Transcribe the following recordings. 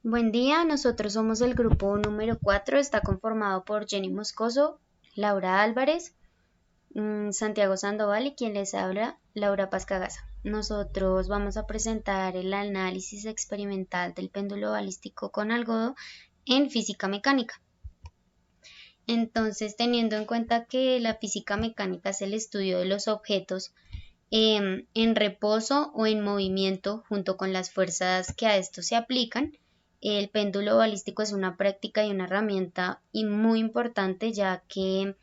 Buen día, nosotros somos el grupo número 4. Está conformado por Jenny Moscoso, Laura Álvarez, Santiago Sandoval y quien les habla, Laura Pascagasa. Nosotros vamos a presentar el análisis experimental del péndulo balístico con algodo en física mecánica. Entonces, teniendo en cuenta que la física mecánica es el estudio de los objetos en reposo o en movimiento junto con las fuerzas que a estos se aplican, el péndulo balístico es una práctica y una herramienta muy importante, ya que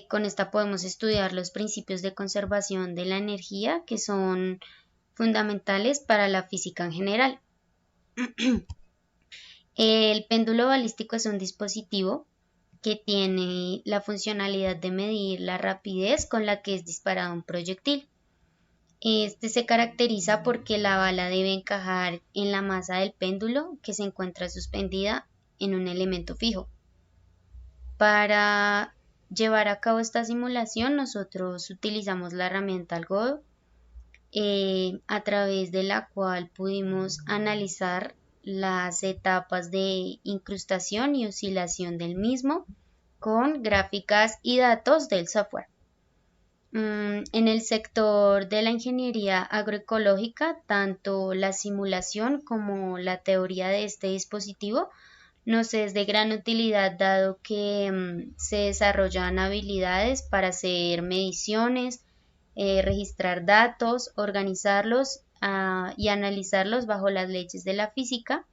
con esta podemos estudiar los principios de conservación de la energía que son fundamentales para la física en general. El péndulo balístico es un dispositivo que tiene la funcionalidad de medir la rapidez con la que es disparado un proyectil. Este se caracteriza porque la bala debe encajar en la masa del péndulo que se encuentra suspendida en un elemento fijo. Para llevar a cabo esta simulación, nosotros utilizamos la herramienta algodo, a través de la cual pudimos analizar las etapas de incrustación y oscilación del mismo con gráficas y datos del software. En el sector de la ingeniería agroecológica, tanto la simulación como la teoría de este dispositivo nos es de gran utilidad, dado que se desarrollan habilidades para hacer mediciones, registrar datos, organizarlos y analizarlos bajo las leyes de la física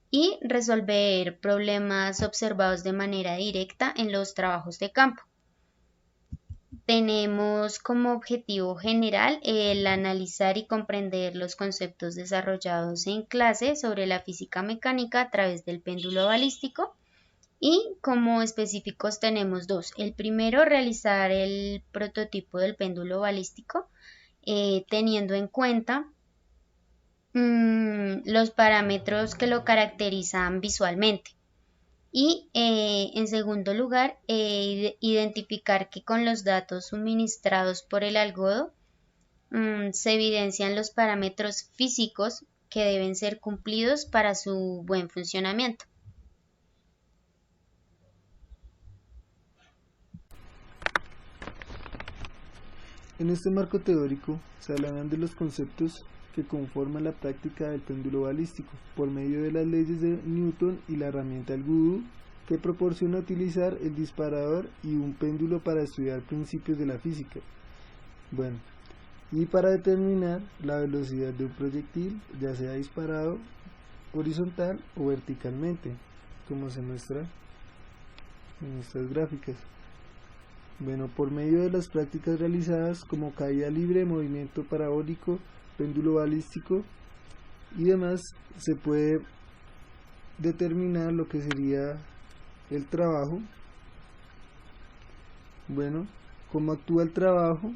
y resolver problemas observados de manera directa en los trabajos de campo. Tenemos como objetivo general el analizar y comprender los conceptos desarrollados en clase sobre la física mecánica a través del péndulo balístico, y como específicos tenemos dos. El primero, realizar el prototipo del péndulo balístico teniendo en cuenta los parámetros que lo caracterizan visualmente. Y en segundo lugar, identificar que con los datos suministrados por el algodo se evidencian los parámetros físicos que deben ser cumplidos para su buen funcionamiento. En este marco teórico se hablarán de los conceptos que conforman la práctica del péndulo balístico por medio de las leyes de Newton y la herramienta algodo, que proporciona utilizar el disparador y un péndulo para estudiar principios de la física. Y para determinar la velocidad de un proyectil, ya sea disparado horizontal o verticalmente, como se muestra en estas gráficas. Por medio de las prácticas realizadas como caída libre, movimiento parabólico, péndulo balístico y demás, se puede determinar lo que sería el trabajo. ¿Cómo actúa el trabajo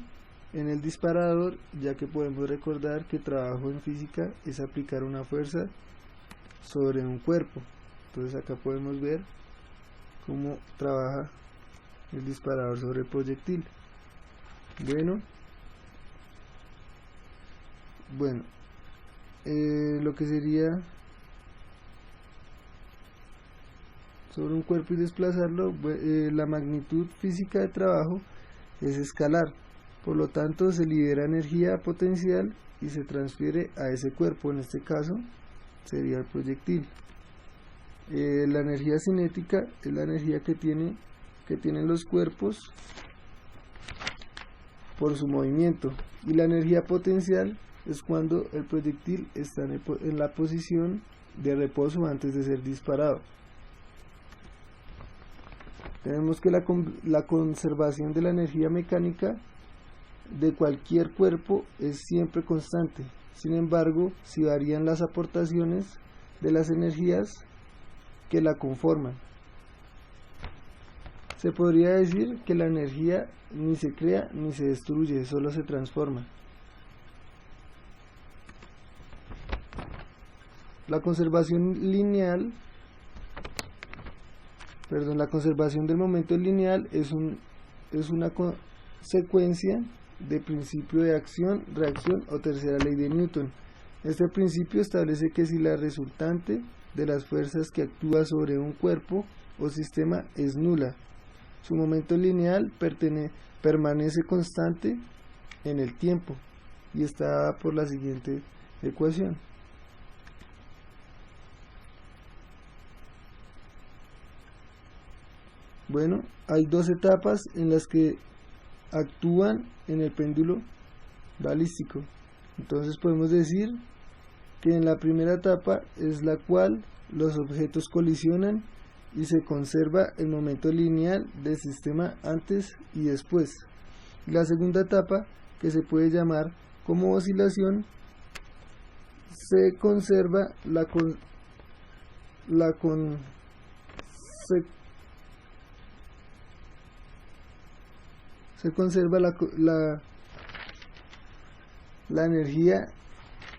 en el disparador? Ya que podemos recordar que trabajo en física es aplicar una fuerza sobre un cuerpo. Entonces acá podemos ver cómo trabaja el disparador sobre el proyectil. Lo que sería sobre un cuerpo y desplazarlo, la magnitud física de trabajo es escalar, por lo tanto se libera energía potencial y se transfiere a ese cuerpo, en este caso sería el proyectil. La energía cinética es la energía que tienen los cuerpos por su movimiento, y la energía potencial es cuando el proyectil está en la posición de reposo antes de ser disparado. Tenemos que la conservación de la energía mecánica de cualquier cuerpo es siempre constante. Sin embargo, si varían las aportaciones de las energías que la conforman, se podría decir que la energía ni se crea ni se destruye, solo se transforma. La conservación del momento lineal es una secuencia de principio de acción, reacción o tercera ley de Newton, Este principio establece que si la resultante de las fuerzas que actúa sobre un cuerpo o sistema es nula, su momento lineal permanece constante en el tiempo y está dada por la siguiente ecuación. Bueno, hay dos etapas en las que actúan en el péndulo balístico. Entonces podemos decir que en la primera etapa es la cual los objetos colisionan y se conserva el momento lineal del sistema antes y después. La segunda etapa, que se puede llamar como oscilación, se conserva se conserva la energía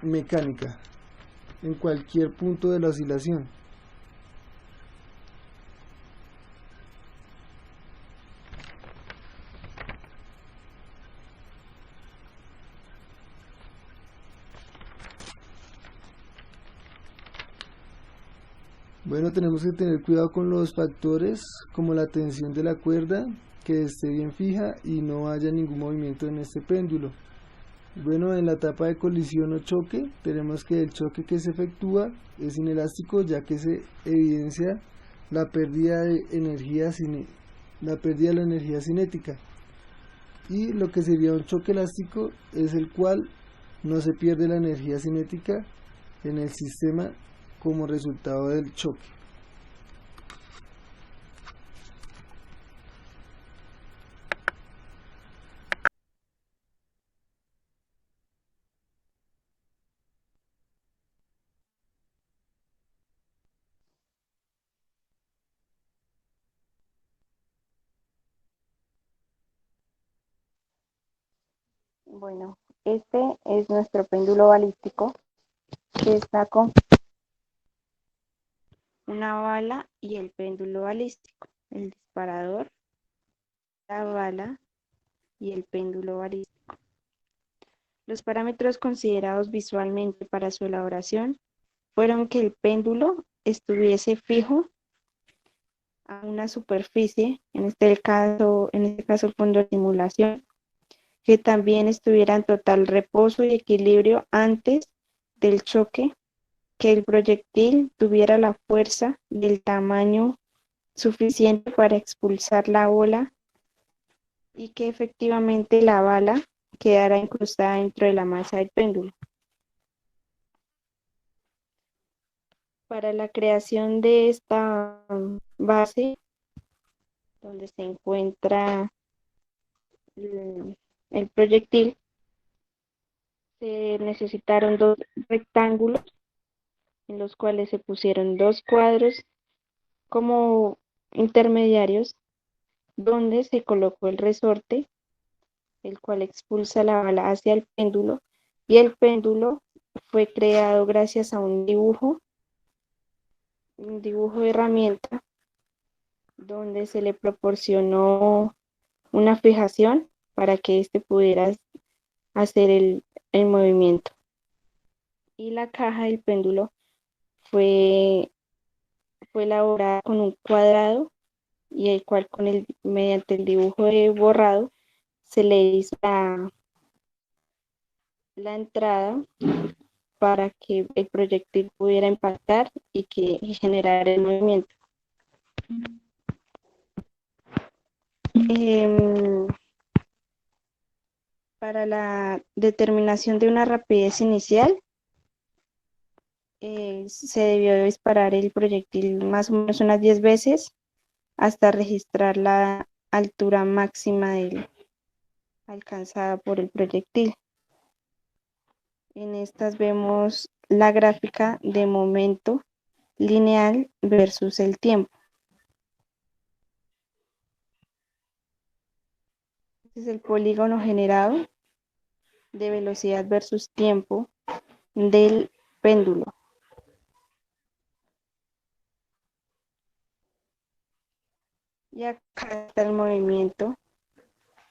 mecánica en cualquier punto de la oscilación. Bueno, tenemos que tener cuidado con los factores como la tensión de la cuerda, que esté bien fija y no haya ningún movimiento en este péndulo. Bueno, en la etapa de colisión o choque, tenemos que el choque que se efectúa es inelástico, ya que se evidencia la pérdida de la energía cinética. Y lo que sería un choque elástico es el cual no se pierde la energía cinética en el sistema como resultado del choque. Bueno, este es nuestro péndulo balístico que está con una bala y el péndulo balístico, el disparador, la bala y el péndulo balístico. Los parámetros considerados visualmente para su elaboración fueron que el péndulo estuviese fijo a una superficie, en este caso el fondo de simulación, que también estuviera en total reposo y equilibrio antes del choque, que el proyectil tuviera la fuerza y el tamaño suficiente para expulsar la bola y que efectivamente la bala quedara incrustada dentro de la masa del péndulo. Para la creación de esta base, donde se encuentra el proyectil, se necesitaron dos rectángulos en los cuales se pusieron dos cuadros como intermediarios, donde se colocó el resorte, el cual expulsa la bala hacia el péndulo, y el péndulo fue creado gracias a un dibujo de herramienta, donde se le proporcionó una fijación para que éste pudiera hacer el movimiento. Y la caja del péndulo fue elaborada con un cuadrado y el cual mediante el dibujo de borrado se le hizo la entrada para que el proyectil pudiera impactar y generar el movimiento. Para la determinación de una rapidez inicial, se debió disparar el proyectil más o menos unas 10 veces hasta registrar la altura máxima alcanzada por el proyectil. En estas vemos la gráfica de momento lineal versus el tiempo. Este es el polígono generado de velocidad versus tiempo del péndulo. Y acá está el movimiento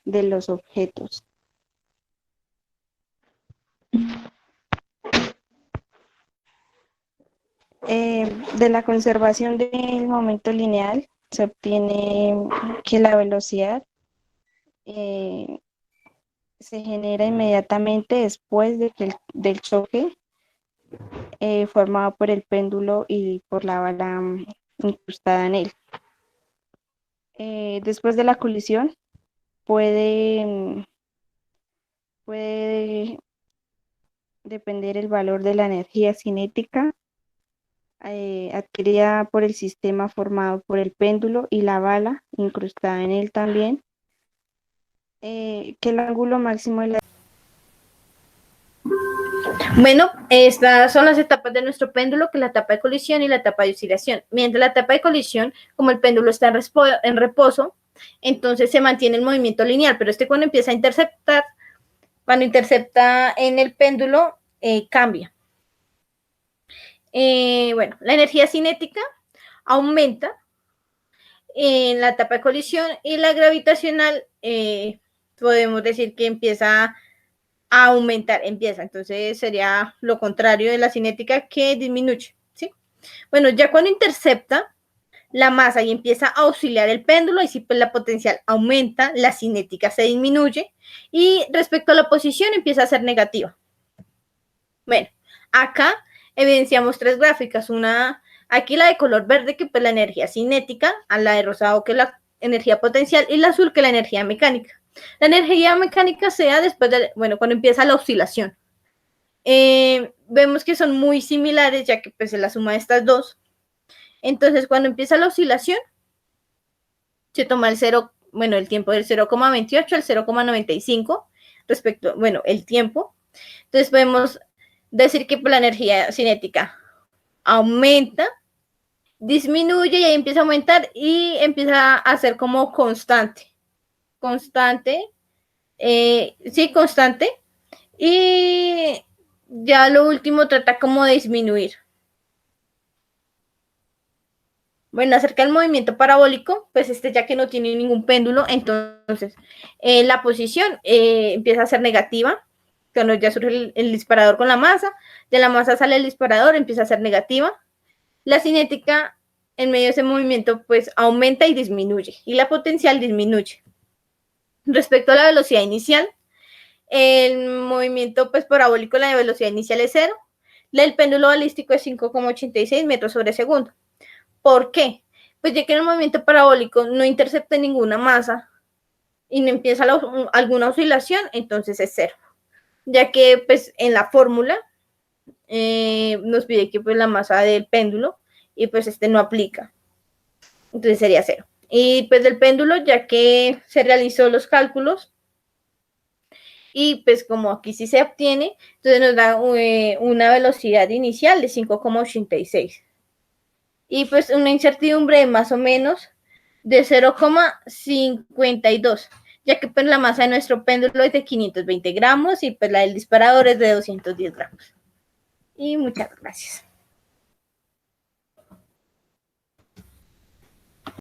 de los objetos. De la conservación del momento lineal se obtiene que la velocidad eh, se genera inmediatamente después del choque formado por el péndulo y por la bala incrustada en él. Después de la colisión puede depender el valor de la energía cinética adquirida por el sistema formado por el péndulo y la bala incrustada en él también, que el ángulo máximo de la... Bueno, estas son las etapas de nuestro péndulo, que es la etapa de colisión y la etapa de oscilación. Mientras la etapa de colisión, como el péndulo está en reposo, entonces se mantiene el movimiento lineal, pero cuando empieza a interceptar, cuando intercepta en el péndulo, cambia. Bueno, la energía cinética aumenta en la etapa de colisión y la gravitacional podemos decir que empieza a aumentar, entonces sería lo contrario de la cinética, que disminuye, ¿sí? Bueno, ya cuando intercepta la masa y empieza a oscilar el péndulo, y sí, pues la potencial aumenta, la cinética se disminuye y respecto a la posición empieza a ser negativa. Bueno, acá evidenciamos tres gráficas, aquí la de color verde, que pues la energía cinética, a la de rosado, que es la energía potencial, y la azul, que es la energía mecánica. La energía mecánica se da después cuando empieza la oscilación. Vemos que son muy similares, ya que pues es la suma de estas dos. Entonces, cuando empieza la oscilación, se toma el tiempo del 0,28 al 0,95 respecto, el tiempo. Entonces podemos decir que la energía cinética aumenta, disminuye y ahí empieza a aumentar y empieza a ser como constante. Constante. Y ya lo último trata como de disminuir. Bueno, acerca del movimiento parabólico, pues ya que no tiene ningún péndulo, entonces la posición empieza a ser negativa. Cuando ya surge el disparador con la masa, de la masa sale el disparador, empieza a ser negativa. La cinética en medio de ese movimiento pues aumenta y disminuye, y la potencial disminuye. Respecto a la velocidad inicial, el movimiento pues parabólico, la velocidad inicial es 0, el péndulo balístico es 5,86 metros sobre segundo. ¿Por qué? Pues ya que en el movimiento parabólico no intercepta ninguna masa y no empieza alguna oscilación, entonces es 0. Ya que pues en la fórmula nos pide que pues la masa del péndulo, y pues no aplica. Entonces sería 0. Y pues del péndulo, ya que se realizó los cálculos, y pues como aquí sí se obtiene, entonces nos da una velocidad inicial de 5,86. Y pues una incertidumbre de más o menos de 0,52, ya que pues la masa de nuestro péndulo es de 520 gramos y pues la del disparador es de 210 gramos. Y muchas gracias.